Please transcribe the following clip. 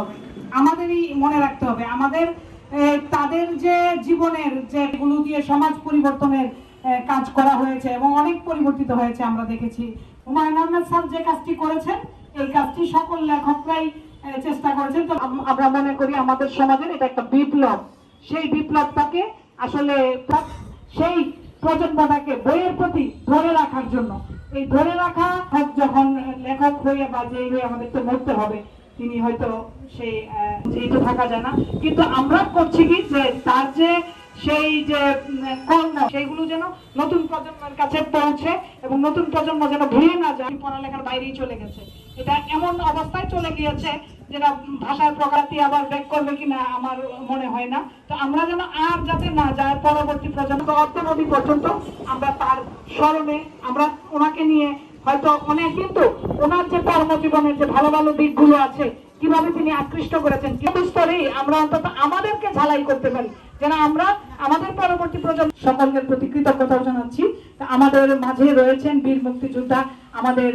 হবে, আমাদেরই মনে রাখতে হবে। আমাদের তাদের যে জীবনের যেগুলো দিয়ে সমাজ পরিবর্তনের কাজ করা হয়েছে এবং অনেক পরিবর্তিত হয়েছে আমরা দেখেছি। হুমায়ুন আহমেদ স্যার যে কাজটি করেছেন, এই কাজটি সকল লেখকরাই চেষ্টা করেছেন। তো আমরা মনে করি আমাদের সমাজের এটা একটা বিপ্লব, সেই বিপ্লবটাকে আসলে সেই প্রজন্মটাকে বইয়ের প্রতি ধরে রাখার জন্য, এই ধরে রাখা যখন লেখক হয়ে বা যেই হয়ে আমাদের তো মরতে হবে, তিনি হয়তো সেই যেহেতু থাকা যায় না, কিন্তু আমরা করছি কি যে তার যে সেই যে কর্ম সেইগুলো যেন নতুন প্রজন্মের কাছে পৌঁছে এবং নতুন প্রজন্ম যেন ভুলে না যায়। পড়ালেখার বাইরেই চলে গেছে, এটা এমন অবস্থায় চলে গিয়েছে যেটা ভাষার প্রকারটি আবার ব্যাক করবে কিনা আমার মনে হয় না। তো আমরা যেন আর যাতে না যায় পরবর্তী প্রজন্ম অদ্যাবধি পর্যন্ত আমরা তার স্মরণে আমরা ওনাকে নিয়ে হয়তো অনেক, কিন্তু ওনার যে কর্মজীবনের যে ভালো ভালো দিকগুলো আছে, কিভাবে তিনি আকৃষ্ট করেছেন, কি স্তরেই আমরা অন্তত আমাদেরকে ঝালাই করতে পারি, যেন আমরা আমাদের পরবর্তী প্রজন্ম সকলের প্রতি কৃতজ্ঞতা জানাচ্ছি। আমাদের মাঝে রয়েছেন বীর মুক্তিযোদ্ধা, আমাদের